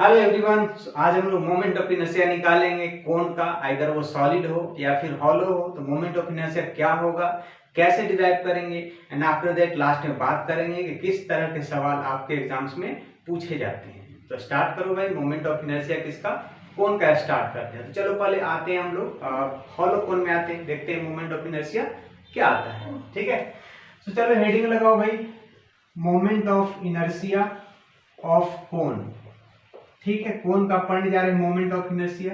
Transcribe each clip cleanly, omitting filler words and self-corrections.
Hello everyone, आज हम लोग मोमेंट ऑफ इनर्शिया निकालेंगे कोन का, अगर वो सॉलिड हो या फिर हॉलो हो तो मोमेंट ऑफ इनर्शिया क्या होगा, कैसे डिराइव करेंगे एंड आफ्टर दैट लास्ट में बात करेंगे कि किस तरह के सवाल आपके एग्जाम्स में पूछे जाते हैं। तो स्टार्ट करो भाई, मोमेंट ऑफ इनर्शिया किसका, कोन का स्टार्ट करते हैं। तो चलो पहले आते हैं हम लोग हॉलो कोन में आते हैं, देखते हैं मोमेंट ऑफ इनर्शिया क्या आता है। ठीक है, तो चलो हेडिंग लगाओ भाई, moment of inertia of cone. ठीक है, कोन का पढ़ने जा रहे हैं मोमेंट ऑफ इनर्शिया।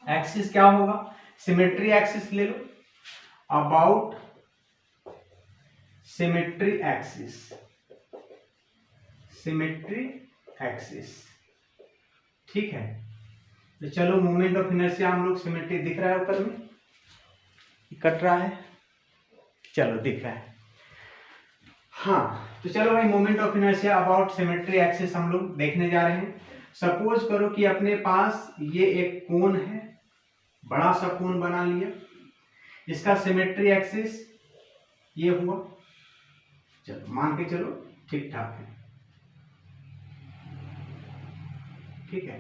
एक्सिस क्या होगा, सिमेट्री एक्सिस ले लो, about symmetry axis, symmetry axis. ठीक है, तो चलो मोमेंट ऑफ इनर्शिया हम लोग सिमेट्री दिख रहा है ऊपर में, कट रहा है, चलो दिख रहा है। हाँ, तो चलो भाई moment of inertia about symmetry axis हम लोग देखने जा रहे हैं। सपोज करो कि अपने पास ये एक कोन है, बड़ा सा कोन बना लिया, इसका सिमेट्री एक्सिस ये हुआ, चलो मान के चलो ठीक ठाक है। ठीक है,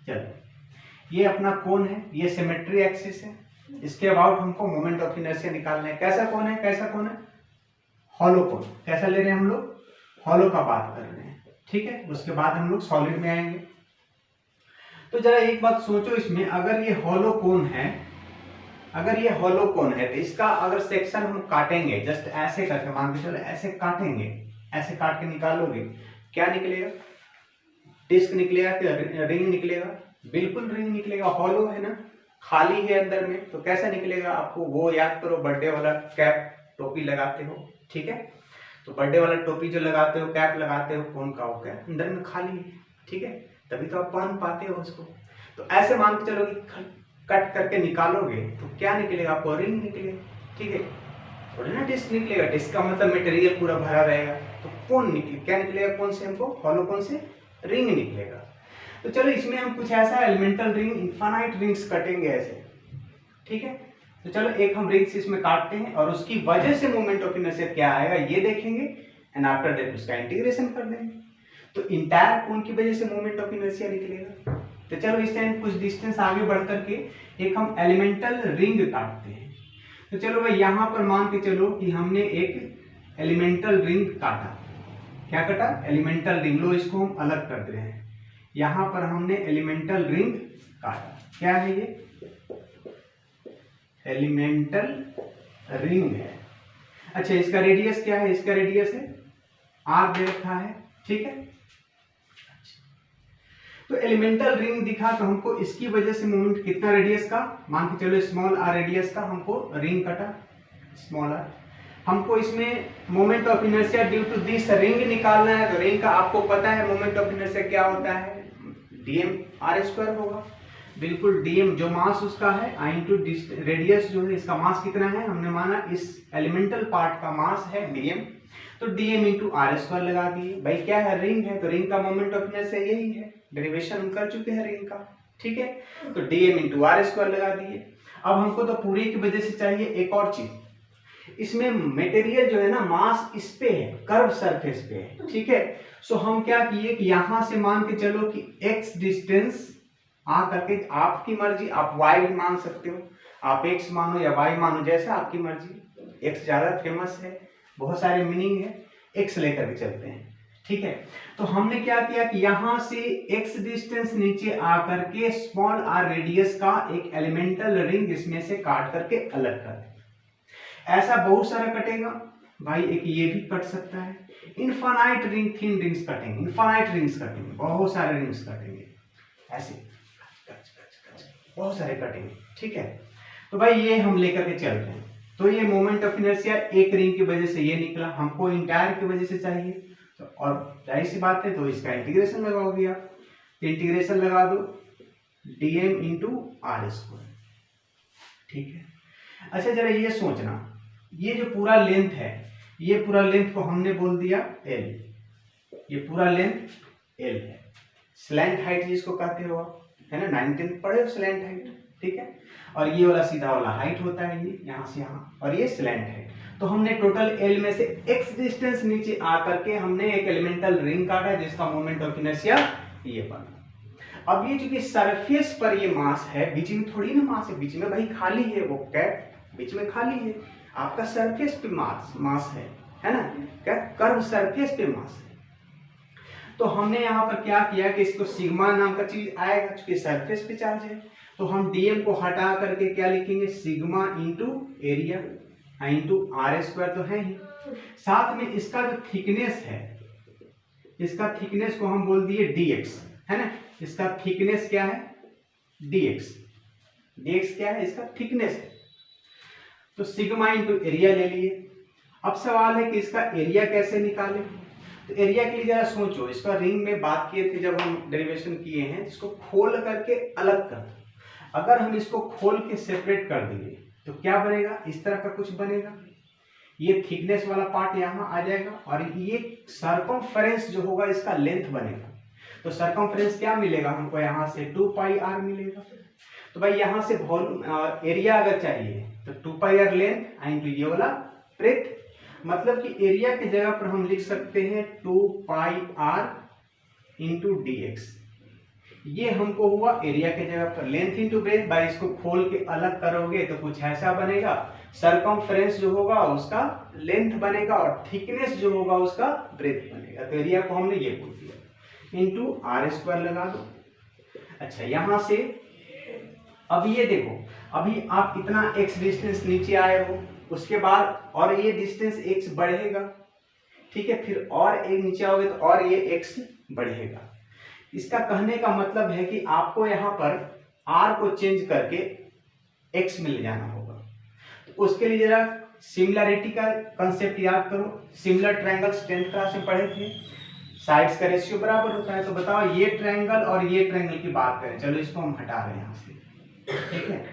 चलो ये अपना कोन है, ये सिमेट्री एक्सिस है, इसके अबाउट हमको मोमेंट ऑफ इनर्शिया निकालना है। कैसा कोन है, कैसा कोन है, हॉलो कोन। कैसा ले रहे हैं हम लोग, हॉलो का बात कर रहे हैं। ठीक है, उसके बाद हम लोग सॉलिड में आएंगे। तो जरा एक बात सोचो, इसमें अगर ये हॉलो कोन है, अगर ये हॉलो कोन है तो इसका अगर सेक्शन हम काटेंगे, जस्ट ऐसे करके मान के चलो ऐसे काटेंगे, ऐसे काट के निकालोगे, क्या निकलेगा, डिस्क निकलेगा कि रिंग निकलेगा? बिल्कुल रिंग निकलेगा, हॉलो है ना, खाली है अंदर में, तो कैसा निकलेगा आपको वो याद करो, बर्थडे वाला कैप टोपी लगाते हो। ठीक है, तो बर्थडे वाला टोपी जो लगाते हो, कैप लगाते हो, कौन का हो, कैप अंदर में खाली है। ठीक है, तभी तो आप पहन पाते हो उसको। तो ऐसे मान के चलो कि कट करके निकालोगे तो क्या निकलेगा आपको, रिंग निकलेगा। ठीक है, थोड़ी ना डिस्क निकलेगा, डिस्क का मतलब मटेरियल पूरा भरा रहेगा। तो कौन निकले, क्या निकलेगा, कौन से हमको, हॉलो कौन से, रिंग निकलेगा। तो चलो इसमें हम कुछ ऐसा एलिमेंटल रिंग, इनफाइनाइट रिंग्स कटेंगे ऐसे। ठीक है, तो चलो एक हम रिंग्स इसमें काटते हैं और उसकी वजह से मोमेंट ऑफ इनर्शिया क्या आएगा ये देखेंगे एंड आफ्टर दैट उसका इंटीग्रेशन कर देंगे। तो इंटायर कोन की वजह से मोमेंट ऑफ इनर्शिया निकलेगा। तो चलो इस टाइम कुछ डिस्टेंस आगे बढ़ करके एक हम एलिमेंटल रिंग काटते हैं। तो चलो भाई यहाँ पर मान के चलो कि हमने एक एलिमेंटल रिंग काटा। क्या काटा, एलिमेंटल रिंग। लो इसको हम अलग कर दे रहे हैं, यहाँ पर हमने एलिमेंटल रिंग काटा। क्या है ये, एलिमेंटल रिंग है। अच्छा, इसका रेडियस क्या है, इसका रेडियस है आर दे रखा है। ठीक है, तो एलिमेंटल रिंग दिखा तो हमको इसकी वजह से मोमेंट कितना, रेडियस का मान के चलो स्मॉल आर रेडियस का हमको रिंग कटा, स्मॉल आर। हमको इसमें moment of inertia due to this ring निकालना है। तो रिंग का आपको पता है मोमेंट ऑफ इनर्शिया क्या होता है, डीएम आर स्क्वायर होगा। बिल्कुल, डीएम जो मास उसका है, आई इंटू रेडियस जो है, इसका मास कितना है, हमने माना इस एलिमेंटल पार्ट का मास है डीएम, तो डीएम इंटू आर स्क्वायर लगा दिए। भाई क्या है, रिंग है, तो रिंग का मोमेंट ऑफ इनर्शिया यही है, डेरिवेशन हम कर चुके हैं रिंग का। ठीक है, तो डीएम इंटू आर स्क्वायर लगा दिए। अब हमको तो पूरी की वजह से चाहिए एक और चीज, इसमें मटेरियल जो है ना, मास इस पे है, कर्व सरफेस पे है। ठीक है, सो हम क्या किए कि यहां से मान के चलो कि x डिस्टेंस आ करके, आपकी मर्जी, आप y भी मान सकते हो, आप x मानो या y मानो, जैसा आपकी मर्जी। x ज्यादा फेमस है, बहुत सारे मीनिंग है, x लेकर के चलते हैं। ठीक है, तो हमने क्या किया कि यहां से x डिस्टेंस नीचे आकर के स्मॉल r रेडियस का एक एलिमेंटल रिंग इसमें से काट करके अलग कर दिया। ऐसा बहुत सारा कटेगा भाई, एक ये भी कट सकता है। इनफाइनाइट रिंग, थिन रिंग्स कटेंगे, इनफाइनाइट रिंग्स कटेंगे, बहुत सारे रिंग्स कटेंगे ऐसे, बहुत सारे कटेंगे। ठीक है, तो भाई ये हम लेकर के चलते हैं। तो ये मोमेंट ऑफ इनर्शिया एक रिंग की वजह से ये निकला, हमको इंटायर की वजह से चाहिए, तो और जाहिर सी बात है तो इसका इंटीग्रेशन लगाओगे आप। तो इंटीग्रेशन लगा दो डीएम इंटू आर स्क्वायर। ठीक है, अच्छा जरा ये सोचना, ये जो पूरा लेंथ है, ये पूरा लेंथ को हमने बोल दिया एल, ये पूरा लेंथ एल है। स्लैंट हाइट जिसको कहते हो आप, है ना, 9th पढ़े हो स्लैंट हाइट। ठीक है, और ये वाला सीधा वाला हाइट होता है, ये यहाँ से यहाँ, और ये स्लैंट हाइट। तो हमने टोटल एल में से x डिस्टेंस नीचे आकर के हमने एक एलिमेंटल रिंग काटा जिसका मोमेंट ऑफ इनर्शिया ये बना। अब ये चूंकि सरफेस पर ये मास है, बीच में थोड़ी ना मास है, बीच में भाई खाली है, वो कैप बीच में खाली है, आपका सरफेस पे मास है ना, क्या कर्व सरफेस पे मास है। तो हमने यहाँ पर क्या किया कि इसको सिग्मा नाम का चीज आएगा, चूंकि सरफेस पे चार्ज है, तो हम डीएम को हटा करके क्या लिखेंगे, sigma into area into R square तो है ही, साथ में इसका जो थिकनेस है, इसका थिकनेस को हम बोल दिए dx, है ना, इसका थिकनेस क्या है, dx, dx क्या है, इसका थिकनेस है। तो सिग्मा इंटू एरिया ले लिए। अब सवाल है कि इसका एरिया कैसे निकालें। तो एरिया के लिए जरा सोचो, इसका रिंग में बात किए थे जब हम डेरिवेशन किए हैं, इसको खोल करके अलग कर दो। अगर हम इसको खोल के सेपरेट कर देंगे तो क्या बनेगा, इस तरह का कुछ बनेगा, ये थिकनेस वाला पार्ट यहाँ आ जाएगा और ये सर्कमफेरेंस जो होगा इसका लेंथ बनेगा। तो सर्कमफेरेंस क्या मिलेगा हमको, यहाँ से 2 पाई आर मिलेगा। तो भाई यहाँ से वॉल्यूम एरिया अगर चाहिए तो 2 पाई आर लेंथ इंटू ये वाला ब्रेथ, मतलब कि एरिया की जगह पर हम लिख सकते हैं 2 पाई आर इंटू dx। ये हमको हुआ एरिया के जगह पर, लेंथ इंटू ब्रेथ, भाई इसको खोल के अलग करोगे तो कुछ ऐसा बनेगा, सरकमफ्रेंस जो होगा उसका लेंथ बनेगा और थिकनेस जो होगा उसका ब्रेथ बनेगा। तो एरिया को हमने ये बोल दिया इंटू आर स्क्वायर लगा दो। अच्छा यहां से अब ये देखो, अभी आप इतना x डिस्टेंस नीचे आए हो, उसके बाद और ये डिस्टेंस x बढ़ेगा, ठीक है, फिर और एक नीचे आओगे तो और ये x बढ़ेगा। इसका कहने का मतलब है कि आपको यहाँ पर r को चेंज करके x में ले जाना होगा। तो उसके लिए जरा सिमिलरिटी का कंसेप्ट याद करो, सिमिलर ट्रायंगल्स 10th क्लास में पढ़े थे, साइड्स का रेशियो बराबर होता है। तो बताओ ये ट्रायंगल और ये ट्रायंगल की बात करें, चलो इसको हम हटा रहे हैं यहाँ से, ठीक है,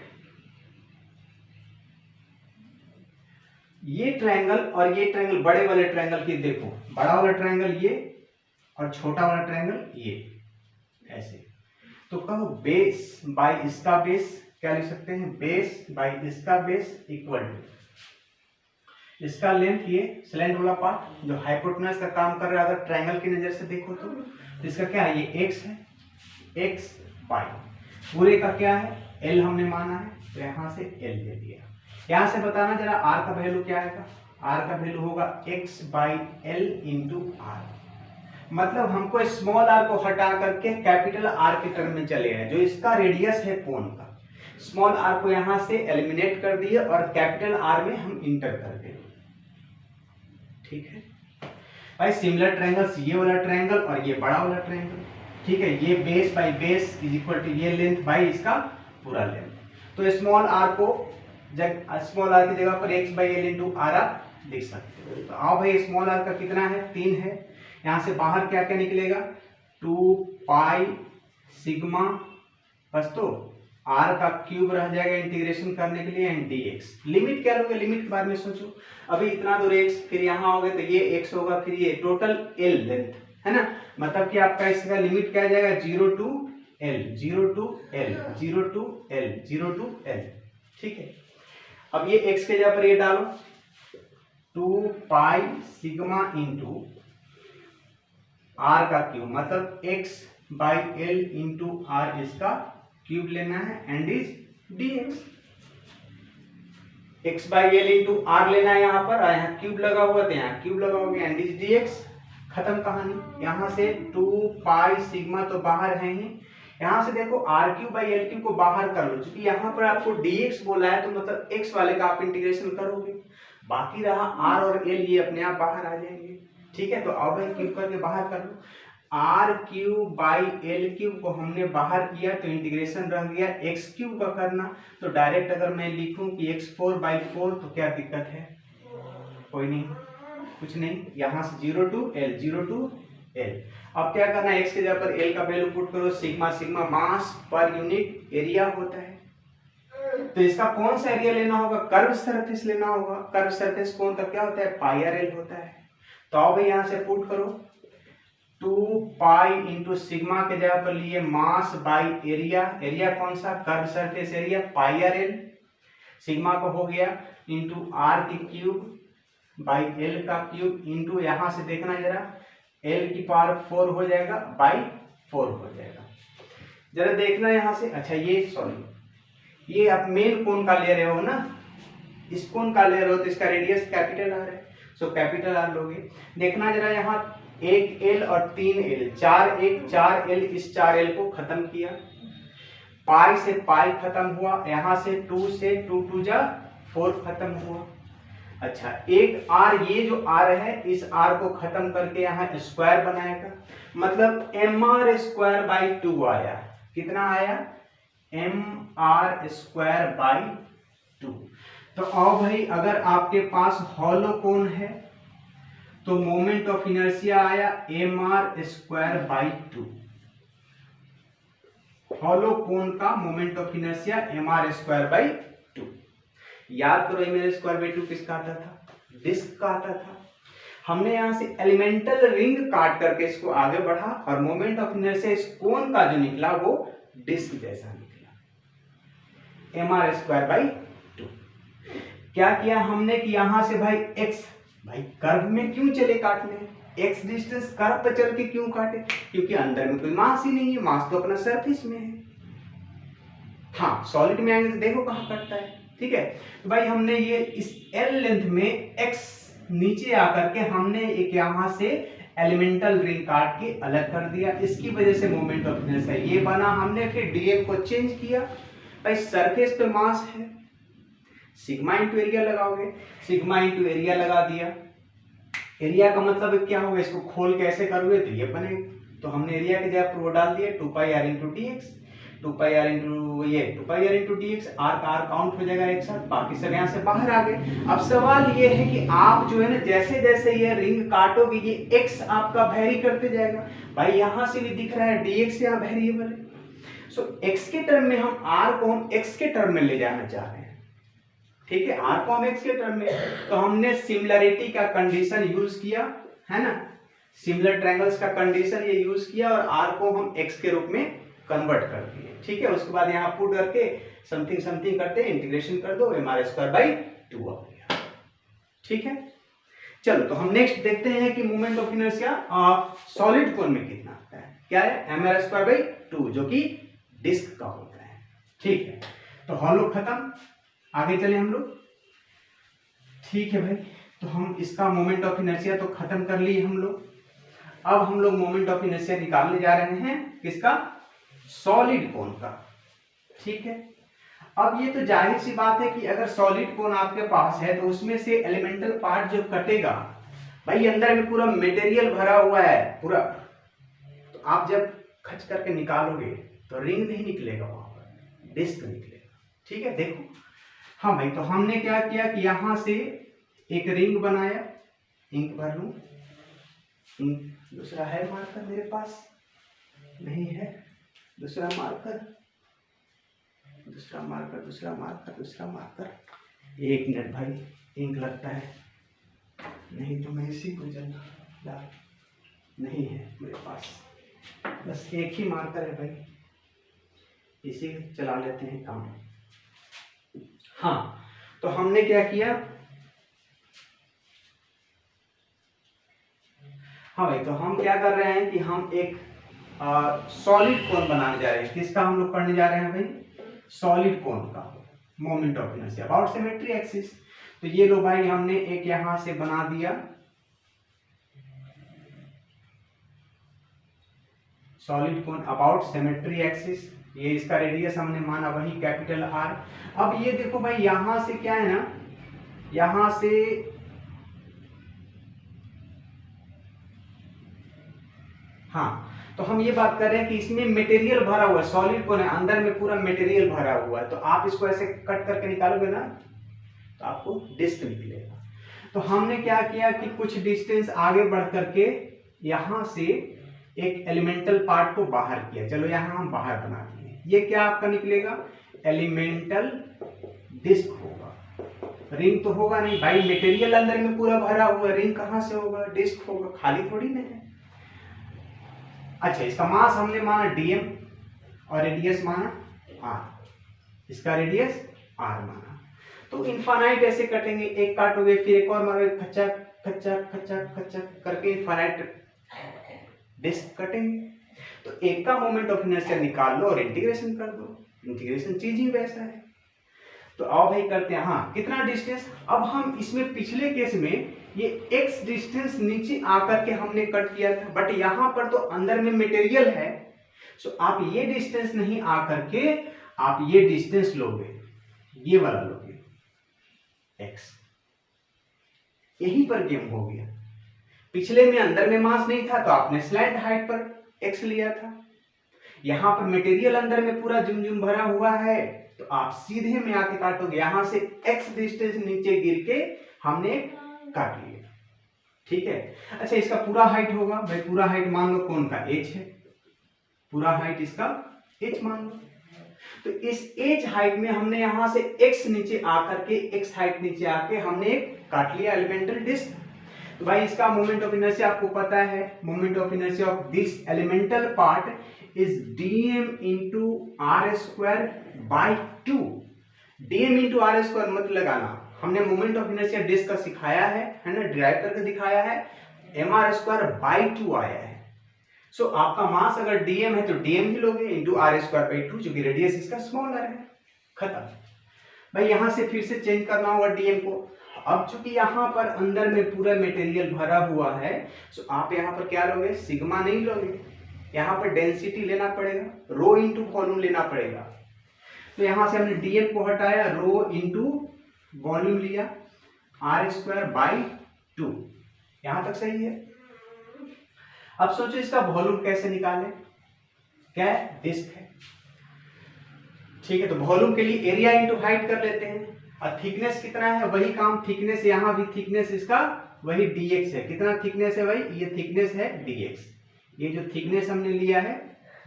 ये ट्रायंगल और ये ट्रायंगल, बड़े वाले ट्रायंगल की देखो, बड़ा वाला ट्रायंगल ये और छोटा वाला ट्रायंगल ये, ऐसे। तो कहो बेस बाय इसका बेस, क्या लिख सकते हैं, बेस बाय इसका बेस इक्वल टू इसका लेंथ, ये स्लैंट वाला पार्ट जो हाइपोटेनस का काम कर रहा है, अगर ट्रायंगल की नजर से देखो तो इसका क्या है, ये x है, x बाय पूरे का क्या है, l हमने माना है, तो यहां से l ले लिया। यहां से बताना जरा r का वैल्यू क्या आएगा, r का वैल्यू होगा x by l into R. मतलब हमको स्मॉल r को हटा करके कैपिटल R के टर्म में चले गए, जो इसका रेडियस है कोन का, स्मॉल r को यहां से एलिमिनेट कर दिए और कैपिटल R में हम इंटर कर दिए, ठीक है भाई। सिमिलर ट्रायंगल्स, ये वाला ट्रायंगल और ये बड़ा वाला ट्रायंगल, ठीक है, ये base by base is equal to ये लेंथ बाई इसका पूरा लेंथ। तो स्मॉल r को स्मॉल r की जगह पर x by L into R आप लिख सकते हो। तो आओ भाई स्मॉल r का कितना है, 3 है, यहाँ से बाहर क्या क्या निकलेगा, 2 पाई सिग्मा, बस तो r का क्यूब रह जाएगा इंटीग्रेशन करने के लिए एंड dx। लिमिट क्या लोगे, लिमिट के बारे में सोचो, अभी इतना दूर x, फिर यहाँ होगा तो ये x होगा, फिर ये टोटल l लेंथ है ना, मतलब कि आपका इसका लिमिट क्या आ जाएगा, 0 to l, 0 to l, 0 to l, 0 to l, ठीक है। अब ये x के जगह पर ये डालो, 2 पाई सिग्मा इंटू r का क्यूब, मतलब x by L into R इसका क्यूब लेना है and is dx। x by L into R लेना है यहाँ पर, यहाँ क्यूब लगा हुआ तो यहाँ क्यूब लगाओगे एंड इज dx, खत्म कहानी। यहाँ से 2 पाई सिग्मा तो बाहर है ही, यहाँ से देखो R cube by L cube को बाहर कर लो, क्योंकि यहाँ पर आपको dx बोला है तो मतलब x वाले का आप इंटीग्रेशन करोगे, बाकी रहा r और l ये अपने आप बाहर आ जाएंगे, ठीक है। तो अब भाई क्यूब करके बाहर कर लो, r cube by L cube को हमने बाहर किया तो इंटीग्रेशन रह गया x क्यूब का करना। तो डायरेक्ट अगर मैं लिखूं कि x4 बाई 4 तो क्या दिक्कत है, कोई नहीं, कुछ नहीं, यहाँ से 0 टू l, 0 टू l। अब क्या करना है, x के जगह पर l का वैल्यू पुट करो, सिग्मा, सिग्मा मास पर यूनिट एरिया होता है, तो इसका कौन सा एरिया लेना होगा, कर्व सरफेस लेना होगा। कर्व सरफेस कौन सा क्या होता है, पाई आर एल होता है। तो अब यहाँ से पुट करो, 2 पाई इंटू सिग्मा के जगह पर लिए मास बाई एरिया, एरिया कौन सा, curve surface area pi R L, sigma को हो गया इंटू आर की क्यूब बाई एल का क्यूब इंटू यहाँ से देखना जरा l की पावर 4 हो जाएगा बाई 4 हो जाएगा। जरा देखना यहाँ से, अच्छा ये सॉरी ये आप मेन कोण का ले रहे हो ना, इस कोण का ले रहे हो तो इसका रेडियस कैपिटल आर है, सो कैपिटल आर लोगे। देखना जरा यहाँ 1L और 3L, 4 4L, इस 4L को खत्म किया, पाई से पाई खत्म हुआ, यहाँ से 2 से 2 2 जा 4 खत्म हुआ। अच्छा एक R, ये जो R है इस R को खत्म करके यहाँ स्क्वायर बनाएगा, मतलब mr स्क्वायर बाई 2 आया। कितना आया? mr square by 2। तो आओ भाई, अगर आपके पास हॉलो कोण है तो मोमेंट ऑफ इनर्शिया आया mr स्क्वायर बाई 2। हॉलो कोण का moment of inertia mr square by 2। याद करो mr स्क्वायर बाई 2 किसका आता था? डिस्क का आता था। हमने यहां से एलिमेंटल रिंग काट करके इसको आगे बढ़ा और मोमेंट ऑफ इनर्शिया इस कोण का जो निकला वो डिस्क जैसा निकला, mr स्क्वायर बाई 2। क्या किया हमने कि यहां से भाई x, भाई कर्व में क्यों चले काटने, x डिस्टेंस कर्व पर चल के क्यों काटे? क्योंकि अंदर में कोई मास ही नहीं है, मास तो अपना सरफेस में है। हाँ सॉलिड में आएंगे तो देखो कहाँ कटता है, ठीक है। तो भाई हमने ये इस L लेंथ में x नीचे आकर के हमने एक यहां से एलिमेंटल रिंग काट के अलग कर दिया, इसकी वजह से मोमेंट ऑफ इनर्शिया ये बना। हमने फिर dm को चेंज किया, भाई सरफेस पे मास है, सिग्मा इंटू एरिया लगाओगे, सिग्मा इंटू एरिया लगा दिया। एरिया का मतलब क्या होगा, इसको खोल कैसे करोगे तो ये बनेगा, तो हमने एरिया की जगह पर वो डाल दिया 2πr into dx, 2πr into dx, R का आर काउंट हो जाएगा एक साथ, बाकी सब यहाँ से बाहर आ गए। अब सवाल ये है कि आप जो है ना जैसे जैसे ये रिंग काटोगे ये x आपका वेरी करते जाएगा। भाई यहाँ से भी दिख रहा है dx यहाँ वेरिएबल है, सो x के टर्म में हम r को हम x के टर्म में ले जाना चाह रहे हैं, ठीक है, r को हम x के टर्म में, तो हमने सिमिलरिटी का कंडीशन यूज किया है ना, सिमिलर ट्रायंगल्स का कंडीशन ये यूज किया और r को हम x के रूप में कन्वर्ट कर दिए, ठीक है। उसके बाद यहाँ पुट करके समथिंग समथिंग करते इंटीग्रेशन कर दो, mr स्क्वायर बाई 2 आ गया, ठीक है। चलो तो हम नेक्स्ट देखते हैं कि मोमेंट ऑफ इनर्शिया सॉलिड कोण में कितना आता है। क्या है? mr स्क्वायर बाई 2 जो कि डिस्क का होता है, ठीक है। तो हॉलो खत्म, आगे चले हम लोग, ठीक है भाई। तो हम इसका मोमेंट ऑफ इनर्शिया तो खत्म कर लिए हम लोग। अब हम लोग मोमेंट ऑफ इनर्शिया निकालने जा रहे हैं किसका? सॉलिड कोण का, ठीक है। अब ये तो जाहिर सी बात है कि अगर सॉलिड कोण आपके पास है तो उसमें से एलिमेंटल पार्ट जो कटेगा, भाई अंदर में पूरा मटेरियल भरा हुआ है पूरा, तो आप जब खच करके निकालोगे तो रिंग नहीं निकलेगा, वहां पर डिस्क निकलेगा, ठीक है। देखो हाँ भाई, तो हमने क्या किया कि यहां से एक रिंग बनाया, इंक भर लूं, इंक दूसरा है मार्कर मेरे पास नहीं है, दूसरा मार्कर, दूसरा मार्कर, दूसरा मार्कर, दूसरा मार्कर, 1 मिनट भाई, इंक लगता है, नहीं तो मैं इसी को जला, नहीं है मेरे पास, बस एक ही मार्कर है भाई, इसी चला लेते हैं काम। हाँ तो हमने क्या किया, हाँ भाई, तो हम क्या कर रहे हैं कि हम एक सॉलिड कोण बनाने जा रहे हैं। किसका हम लोग पढ़ने जा रहे हैं भाई? सॉलिड कोण का moment of inertia about symmetry axis. तो ये लो भाई, हमने एक यहां से बना दिया सॉलिड कोण अबाउट सिमेट्री एक्सिस, ये इसका रेडियस हमने माना वही कैपिटल आर। अब ये देखो भाई, यहां से क्या है ना, यहां से हाँ, तो हम ये बात कर रहे हैं कि इसमें मटेरियल भरा हुआ है, सॉलिड कोण है, अंदर में पूरा मटेरियल भरा हुआ है, तो आप इसको ऐसे कट करके निकालोगे ना तो आपको डिस्क निकलेगा। तो हमने क्या किया कि कुछ डिस्टेंस आगे बढ़ करके यहां से एक एलिमेंटल पार्ट को बाहर किया, चलो यहां हम बाहर बना दिए, ये क्या आपका निकलेगा? एलिमेंटल डिस्क होगा, रिंग तो होगा नहीं भाई, मटेरियल अंदर में पूरा भरा हुआ, रिंग कहां से होगा? डिस्क होगा, खाली थोड़ी ना है। अच्छा, इसका मास हमने माना dm और रेडियस माना r, इसका रेडियस r माना, तो इनफाइनाइट ऐसे कटेंगे, एक काटोगे फिर एक और मारोगे, खच्चक खच्चक खच्चक खच्चक करके इनफाइनाइट डिस्क कटेंगे। तो एक का मोमेंट ऑफ इनर्शिया निकाल लो और इंटीग्रेशन कर दो, इंटीग्रेशन चीज ही वैसा है। तो आओ भाई करते हैं। हाँ, कितना डिस्टेंस, अब हम इसमें पिछले केस में ये x डिस्टेंस नीचे आकर के हमने कट किया था, बट यहाँ पर तो अंदर में मटेरियल है, सो आप ये डिस्टेंस नहीं आकर के आप ये डिस्टेंस लोगे, ये वाला लोगे x। यहीं पर गेम हो गया। पिछले में अंदर में मास नहीं था तो आपने स्लैंट हाइट पर x लिया था, यहां पर मटेरियल अंदर में पूरा जुम भरा हुआ है तो आप सीधे में आके काटोगे, यहां से x डिस्टेंस नीचे गिर के हमने काट लिया। ठीक है, अच्छा इसका पूरा हाइट होगा भाई, पूरा हाइट मान लो कौन का h है, पूरा हाइट इसका h मान लो। तो इस h हाइट में हमने यहां से x नीचे आकर के x हाइट नीचे आके हमने एक काट लिया एलिमेंटल डिस्क। तो भाई इसका मोमेंट ऑफ इनर्शिया आपको पता है, moment of inertia of this elemental part is dm into r square by 2। dm into r square मत लगाना, हमने मोमेंट ऑफ इनर्शिया डिस्क का सिखाया है ना, ड्राइव करके दिखाया है, mr square by 2 आया है। सो आपका मास अगर dm है तो dm ही लोगे इंटू r square by 2, जो कि रेडियस इसका स्मॉलर है। खत्म भाई, यहां से फिर से चेंज करना होगा dm को। अब चूंकि यहाँ पर अंदर में पूरा मटेरियल भरा हुआ है, सो आप यहाँ पर क्या लोगे, सिग्मा नहीं लोगे, यहाँ पर डेंसिटी लेना पड़ेगा, रो इंटू वॉल्यूम लेना पड़ेगा। तो यहाँ से हमने dm को हटाया, रो इंटू वॉल्यूम लिया, r स्क्वायर बाई 2। यहाँ तक सही है। अब सोचो इसका वॉल्यूम कैसे निकालें, क्या डिस्क है, ठीक है। तो वॉल्यूम के लिए एरिया इंटू हाइट कर लेते हैं, और थिकनेस कितना है वही काम, थिकनेस यहाँ भी थिकनेस इसका वही dx है। कितना थिकनेस है भाई, ये थिकनेस है dx, ये जो थिकनेस हमने लिया है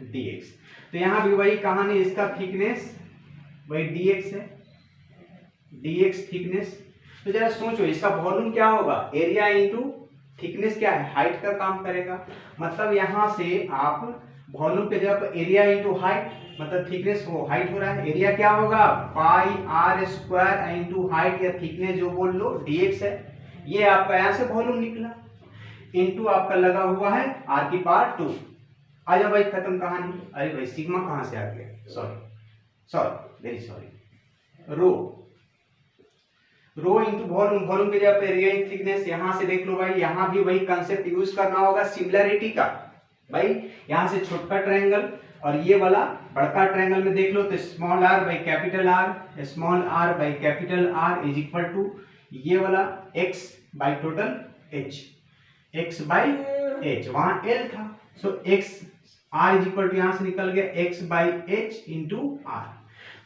dx। तो यहाँ भी वही कहानी, इसका थिकनेस वही dx है, dx थिकनेस। तो जरा सोचो इसका वॉल्यूम क्या होगा, एरिया इंटू थिकनेस क्या है, हाइट का काम करेगा। मतलब यहाँ से आप वॉल्यूम पे जब एरिया इंटू हाइट, मतलब थिकनेस हो हाइट हो रहा है, एरिया क्या होगा पाई r स्क्वायर इंटू हाइट या थिकनेस जो बोल लो dx है, ये आपका यहाँ से वॉल्यूम निकला, इंटू आपका लगा हुआ है r की पावर 2। आ जाओ भाई, खत्म कहानी। अरे भाई सिग्मा कहाँ से आ गया, sorry very sorry, rho into volume, volume के जगह पे एरिया थिकनेस। यहाँ से देख लो भाई, यहाँ भी वही कंसेप्ट यूज करना होगा सिमिलरिटी का। भाई यहाँ से छोटा ट्रायंगल और ये वाला बड़का ट्रायंगल में देख लो तो small r by capital r, small r by capital r is equal to ये वाला x by total h, x by h, वहां l था, so x r is equal to यहाँ से निकल गया x by h into r।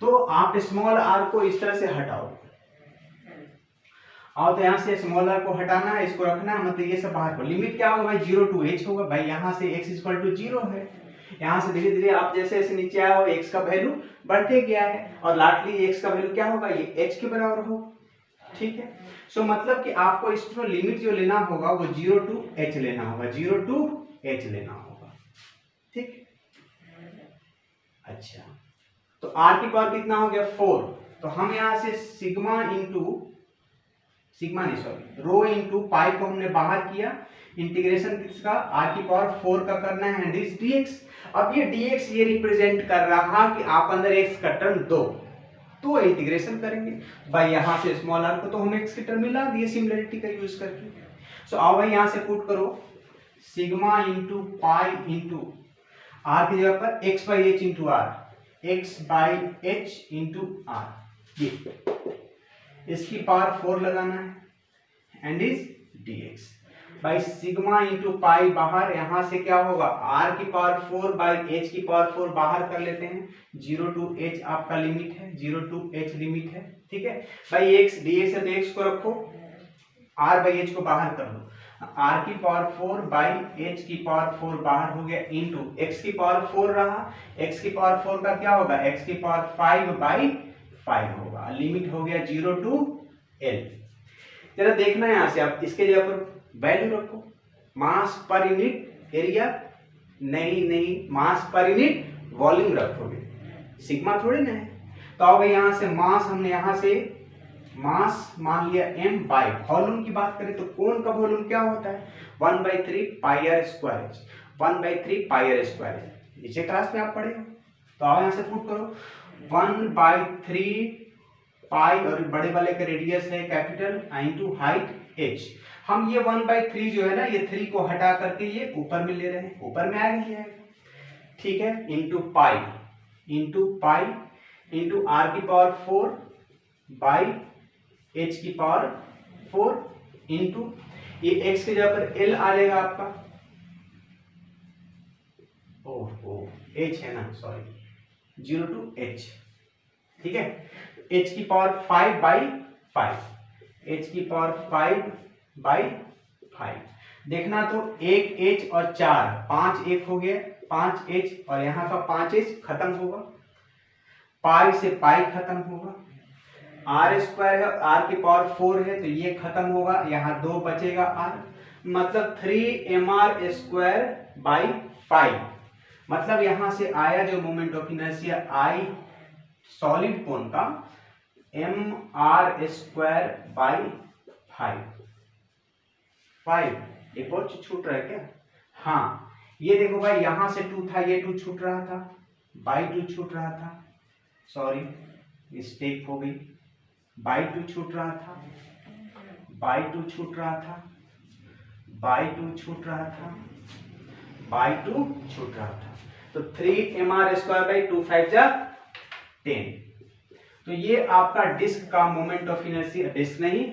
तो आप स्मॉल r को इस तरह से हटाओ, और तो यहाँ से स्मॉल r को हटाना है, इसको रखना है, मतलब ये सब बाहर को। लिमिट क्या होगा भाई, 0 टू h होगा भाई, यहाँ से x इक्वल टू 0 है, यहाँ से धीरे धीरे आप जैसे जैसे नीचे आए हो x का वैल्यू बढ़ते गया है, और लास्टली x का वैल्यू क्या होगा, ये h के बराबर हो। ठीक है, सो मतलब कि आपको इसको लिमिट जो लेना होगा वो 0 टू h लेना होगा, 0 टू h लेना होगा। ठीक, अच्छा तो r की पावर कितना हो गया 4, तो हम यहाँ से सिग्मा नहीं सॉरी रो इंटू पाई को हमने बाहर किया, इंटीग्रेशन किसका r की पावर 4 का करना है दिस dx। अब ये dx ये रिप्रेजेंट कर रहा कि आप अंदर x का टर्म दो, तो इंटीग्रेशन करेंगे भाई, यहाँ से स्मॉल r को तो हम x की टर्म मिला दिए सिमिलरिटी का यूज करके। सो आओ भाई यहाँ से पुट करो sigma into pi into r की जगह पर x by h into r, x by h into r, ये इसकी पावर 4 लगाना है and is dx by sigma into pi बाहर, यहां से क्या होगा r की पावर 4 बाई h की पावर 4 बाहर कर लेते हैं, 0 टू h आपका लिमिट है, 0 टू h लिमिट है। ठीक है भाई, x dx है तो x को रखो, r बाई h को बाहर कर लो, r की पावर 4 बाई h की पावर 4 बाहर हो गया इंटू x की पावर 4 रहा, x की पावर 4 का क्या होगा, x की पावर 5 बाई 5 होगा, लिमिट हो गया 0 टू l। जरा देखना है यहाँ से आप इसके जगह पर वैल्यू रखो, मास पर यूनिट एरिया नहीं मास पर यूनिट वॉल्यूम रखोगे, सिग्मा थोड़ी ना है। तो अब यहाँ से मास हमने यहाँ से मास मान लिया m बाई वॉल्यूम की बात करें तो कोन का वॉल्यूम क्या होता है 1/3 पाई r स्क्वायर, 1/3 पाई r स्क्वायर। नीचे क्लास में आप पढ़े हो। तो आओ यहाँ से पुट करो 1/3 पाई, और बड़े वाले का रेडियस है कैपिटल इंटू हाइट h। हम ये 1/3 जो है ना, ये 3 को हटा करके ये ऊपर में ले रहे हैं, ऊपर में आएगा, ठीक है, इंटू पाई इंटू r की पावर 4 बाई h की पावर 4 इंटू ये x की जगह पर l आ जाएगा आपका, h है ना, सॉरी 0 to h, ठीक है, h की पावर 5/5, h की पावर 5/5। देखना तो 1 h और 4, 5 1 हो गया, 5 h और यहाँ का 5 h खत्म होगा, पाई से पाई खत्म होगा, r स्क्वायर है, r की पावर 4 है तो ये खत्म होगा, यहाँ 2 बचेगा r, मतलब 3mr स्क्वायर बाई 5। मतलब यहां से आया जो moment of inertia I solid कोन का mr स्क्वायर बाई 5। एक और चीज छूट रहा है क्या? हाँ, ये देखो भाई, यहां से 2 था, ये 2 छूट रहा था, बाई 2 छूट रहा था, सॉरी मिस्टेक हो गई, बाई 2 छूट रहा था, बाई 2 छूट रहा था, बाई 2 छूट रहा था, बाई 2 छूट रहा था, तो 3mr स्क्वायर बाई 2 5 जा 10। तो ये आपका डिस्क का मोमेंट ऑफ इनर्शिया, डिस्क नहीं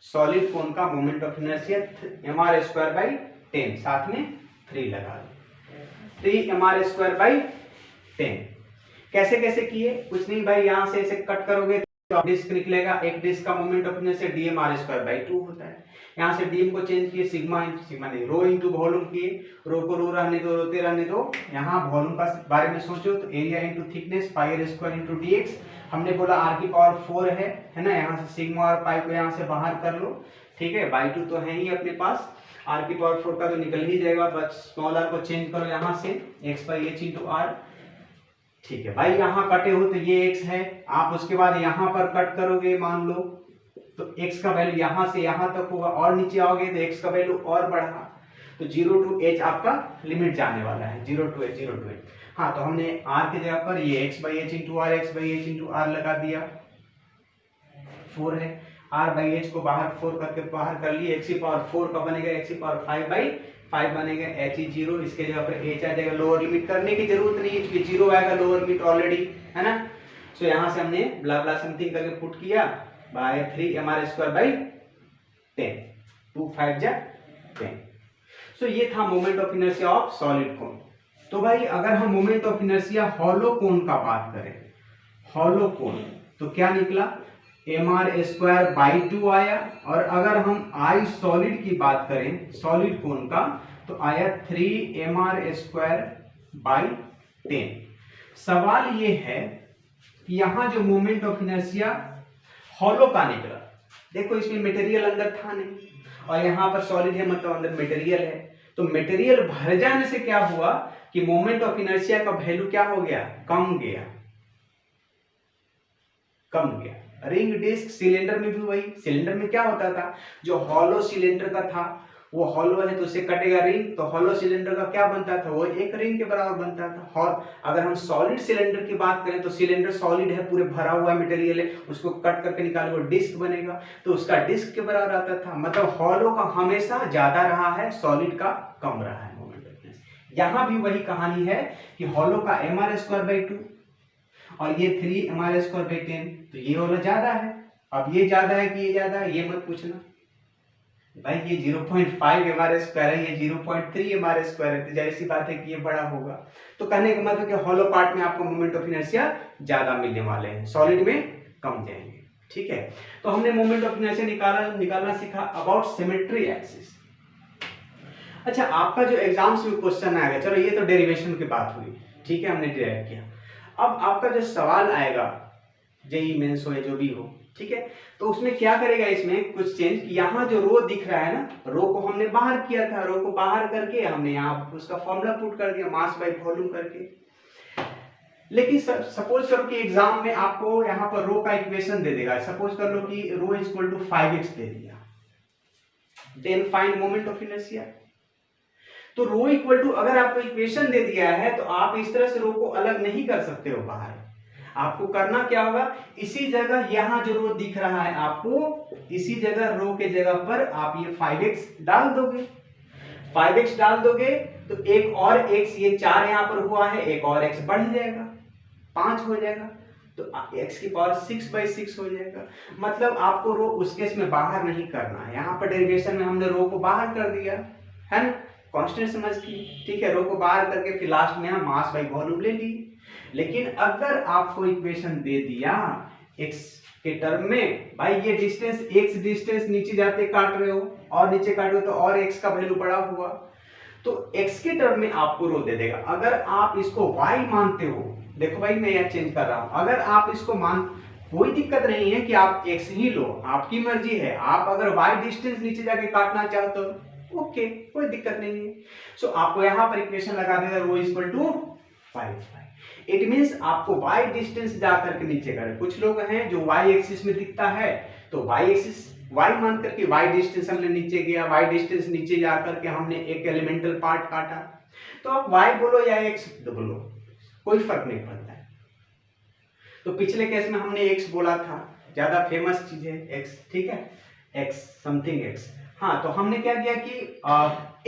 सॉलिड कोन का moment of inertia mr square by 10, साथ में 3 लगा दो, 3mr स्क्वायर बाई 10। कैसे कैसे किए? कुछ नहीं भाई, यहां से इसे कट करोगे तो डिस्क निकलेगा, एक डिस्क का moment of inertia dmr square by 2 होता है। यहाँ से dm को चेंज किए, सिग्मा नहीं, रो इंटू वॉल्यूम किए, रो को रो रहने दो, रोते रहने दो। यहाँ वॉल्यूम का बारे में सोचो तो एरिया इंटू थिकनेस पाई r स्क्वायर इंटू dx। हमने बोला r की पावर 4 है ना, यहाँ से सिग्मा और पाई को यहाँ से बाहर कर लो, ठीक है, बाई 2 तो है ही अपने पास, r की पावर 4 का तो निकल ही जाएगा, बस स्मॉल r को चेंज करो यहाँ से x by h into r, ठीक है भाई। यहाँ कटे हो तो ये x है, आप उसके बाद यहाँ पर कट करोगे मान लो तो x का वैल्यू यहाँ से यहाँ तक होगा, और नीचे आओगे तो x का वैल्यू और बढ़ा, तो 0 to h आपका लिमिट जाने वाला है, 0 to h। हाँ, तो हमने r की जगह पर ये x by h into R, x by h into R लगा दिया, 4 है, r बाई h को बाहर 4 करके बाहर कर लिए, x की पावर 4 का बनेगा, x की पावर 5/5 बनेगा, h ही 0, इसके जगह पर h आ जाएगा, लोअर लिमिट करने की जरूरत नहीं है क्योंकि 0 आएगा लोअर लिमिट ऑलरेडी, है ना। सो यहाँ से हमने ब्ला ब्ला समथिंग करके पुट किया बाय 3mr स्क्वायर बाई 10, 2 5 जा 10। सो ये था moment of inertia of solid कोन। तो भाई अगर हम मोमेंट ऑफ इनर्शिया हॉलो कोन का बात करें, हॉलो कोन, तो क्या निकला, mr स्क्वायर बाई 2 आया, और अगर हम आई सॉलिड की बात करें सॉलिड कोन का तो आया 3mr स्क्वायर बाई 10। सवाल ये है कि यहाँ जो मोमेंट ऑफ इनर्शिया हॉलो का निकला, देखो इसमें मटेरियल अंदर था नहीं, और यहाँ पर सॉलिड है मतलब अंदर मटेरियल है, तो मटेरियल भर जाने से क्या हुआ कि मोमेंट ऑफ इनर्शिया का वैल्यू क्या हो गया, कम गया। रिंग डिस्क सिलेंडर में भी वही, सिलेंडर में क्या होता था, जो हॉलो सिलेंडर का था वो हॉलो है तो उसे कटेगा रिंग, तो हॉलो सिलेंडर का क्या बनता था, वो एक रिंग के बराबर बनता था। और अगर हम सॉलिड सिलेंडर की बात करें तो सिलेंडर सॉलिड है, पूरे भरा हुआ मटेरियल है, उसको कट करके निकालो डिस्क बनेगा, तो उसका डिस्क के बराबर आता था। मतलब हॉलो का हमेशा ज्यादा रहा है, सॉलिड का कम रहा है मोमेंट ऑफ इनर्शिया। यहाँ भी वही कहानी है कि हॉलो का mr स्क्वायर बाई 2 और ये 3mr स्क्वायर बाई 10, तो ये वाला ज्यादा है। अब ये ज्यादा है कि ये ज्यादा है, ये मत पूछना भाई, ये 0.5 mr स्क्वायर है, ये 0.3 mr स्क्वायर है, तो जाहिर सी बात है कि ये बड़ा होगा। तो कहने का मतलब कि हॉलो पार्ट में आपको मोमेंट ऑफ इनर्शिया ज्यादा मिलने वाले हैं, सॉलिड में कम जाएंगे, ठीक है। तो हमने मोमेंट ऑफ इनर्शिया निकालना सीखा अबाउट सिमेट्री एक्सिस। अच्छा, आपका जो एग्जाम्स में क्वेश्चन आएगा, चलो ये तो डेरिवेशन की बात हुई, ठीक है, हमने डिराइव किया। अब आपका जो सवाल आएगा जेईई मेंस हो या जो भी हो, ठीक है, तो उसमें क्या करेगा, इसमें कुछ चेंज, यहाँ जो रो दिख रहा है ना, रो को हमने बाहर किया था, रो को बाहर करके हमने यहाँ उसका फॉर्मूला पुट कर दिया मास बाई वॉल्यूम करके। लेकिन सपोज करो कि एग्जाम में आपको यहाँ पर रो का इक्वेशन दे देगा, सपोज कर लो कि rho is equal to 5x दे दिया, then find moment of inertia. तो रो इक्वल टू, अगर आपको इक्वेशन दे दिया है तो आप इस तरह से रो को अलग नहीं कर सकते हो बाहर। आपको करना क्या होगा, इसी जगह यहां जो रो दिख रहा है आपको, इसी जगह रो के जगह पर आप ये 5x डाल दोगे। 5x डाल दोगे तो एक और x, ये 4 यहां पर हुआ है, एक और x बढ़ जाएगा, 5 हो जाएगा, तो x की पावर 6/6 हो जाएगा। मतलब आपको रो उस केस में बाहर नहीं करना है। यहाँ पर डेरिवेशन में हमने रो को बाहर कर दिया है ना, कांस्टेंट समझ की, ठीक है, रो को बाहर करके फिर लास्ट में हम मास बाई वॉल्यूम ले ली। लेकिन अगर आपको इक्वेशन दे दिया x के टर्म में, भाई ये डिस्टेंस x डिस्टेंस नीचे जाते काट रहे हो और नीचे काटो तो और x का वैल्यू बड़ा हुआ, तो x के टर्म में आपको रो दे देगा। अगर आप इसको y मानते हो, देखो भाई मैं यह चेंज कर रहा हूं, अगर आप इसको कोई दिक्कत नहीं है कि आप x ही लो, आपकी मर्जी है। आप अगर y डिस्टेंस नीचे जाके काटना चाहते हो, ओके, कोई दिक्कत नहीं है। सो आपको यहां पर इक्वेशन लगा देगा rho equal to 5। It means आपको y डिस्टेंस जाकर के नीचे करें। कुछ लोग हैं जो y एक्सिस में दिखता है तो y एक्सिस y मान करके y डिस्टेंस हमने नीचे गया, y डिस्टेंस नीचे जाकर के हमने एक एलिमेंटल पार्ट काटा, तो आप y बोलो या x बोलो, कोई फर्क नहीं पड़ता है। तो पिछले केस में हमने x बोला था, ज्यादा फेमस चीज है x, ठीक है, x समथिंग x। हाँ, तो हमने क्या किया कि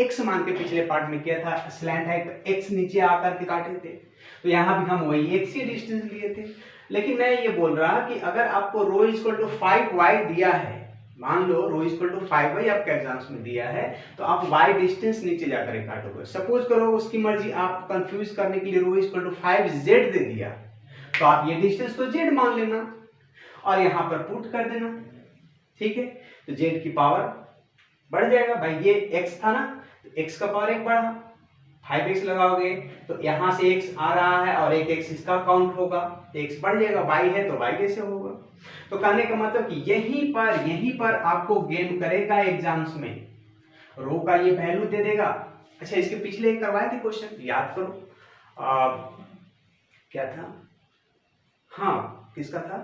x मान के पिछले पार्ट में किया था, स्लैंट है तो x नीचे आकर के काटे थे, तो यहाँ भी हम वही x ही डिस्टेंस लिए थे। लेकिन मैं ये बोल रहा कि अगर आपको रो इक्वल टू 5y दिया है, मान लो रो इक्वल टू 5y आपके एग्जाम्स में दिया है, तो आप y डिस्टेंस नीचे जाकर काटोगे। सपोज करो उसकी मर्जी, आप कंफ्यूज करने के लिए रो इक्वल टू 5z दे दिया, तो आप ये डिस्टेंस को z मान लेना और यहाँ पर पुट कर देना, ठीक है, तो z की पावर बढ़ जाएगा। भाई ये x था ना, तो x का पावर 1 बढ़ा, 5x लगाओगे तो यहाँ से x आ रहा है और एक x इसका काउंट होगा, तो x बढ़ जाएगा, y है तो y कैसे होगा। तो कहने का मतलब कि यहीं पर आपको गेम करेगा एग्जाम्स में, रो का ये वैल्यू दे देगा। अच्छा, इसके पिछले एक करवाए थे क्वेश्चन, याद करो, क्या था, हाँ किसका था,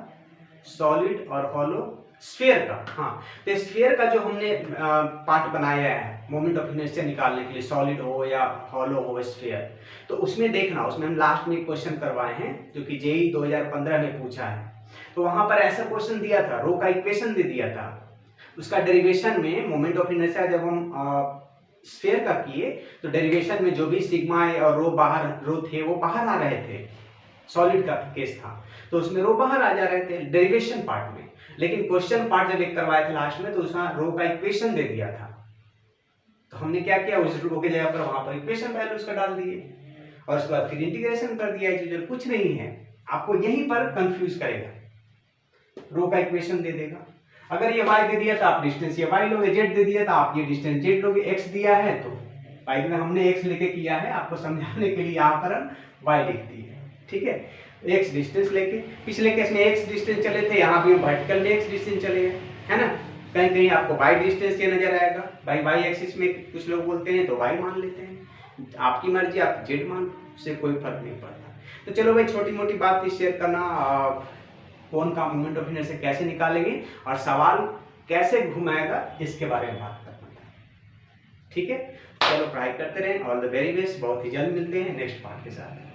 सॉलिड और हॉलो स्फीयर का। हाँ, तो स्फीयर का जो हमने पार्ट बनाया है मोमेंट ऑफ इनर्शिया निकालने के लिए, सॉलिड हो या हॉलो हो स्फीयर, तो उसमें देखना, उसमें हम लास्ट में क्वेश्चन करवाए हैं जो कि जेई 2015 में पूछा है। तो वहां पर ऐसा क्वेश्चन दिया था, रो का इक्वेशन दे दिया था, उसका डेरिवेशन में मोमेंट ऑफ इनर्शिया जब हम स्फीयर का किए तो डेरिवेशन में जो भी सिग्मा और रो थे वो बाहर आ रहे थे, सॉलिड का केस था तो उसमें रो बाहर आ जा रहे थे डेरिवेशन पार्ट में। लेकिन क्वेश्चन पार्ट जब एक करवाए थे लास्ट में, तो उसमें रो का इक्वेशन दे दिया था, तो हमने क्या किया, उस रो के जगह पर वहां पर इक्वेशन वैल्यू उसका डाल दिए और उसके बाद फिर इंटीग्रेशन कर दिया। चीज कुछ नहीं है, आपको यहीं पर कंफ्यूज करेगा, रो का इक्वेशन दे देगा। अगर ये y दे दिया तो आप डिस्टेंस ये y लोगे, z दे दिया तो आप ये डिस्टेंस z लोगे, x दिया है तो y में हमने x लेके किया है, आपको समझाने के लिए यहाँ पर हम y लिख दिए, ठीक है, x डिस्टेंस लेके। पिछले केस में x डिस्टेंस चले थे, यहाँ भी हम वर्टिकल में x डिस्टेंस चले गए, है ना, कहीं कहीं आपको y डिस्टेंस ये नजर आएगा, भाई y एक्सिस में कुछ लोग बोलते हैं तो y मान लेते हैं, आपकी मर्जी, आप z मान, से कोई फर्क नहीं पड़ता। तो चलो भाई, छोटी मोटी बात शेयर करना, कौन का मोमेंट ऑफ इनर्शिया कैसे निकालेंगे और सवाल कैसे घुमाएगा इसके बारे में बात करना था, ठीक है। चलो पढ़ाई करते रहें, ऑल द वेरी बेस्ट, बहुत ही जल्द मिलते हैं नेक्स्ट पार्ट के साथ।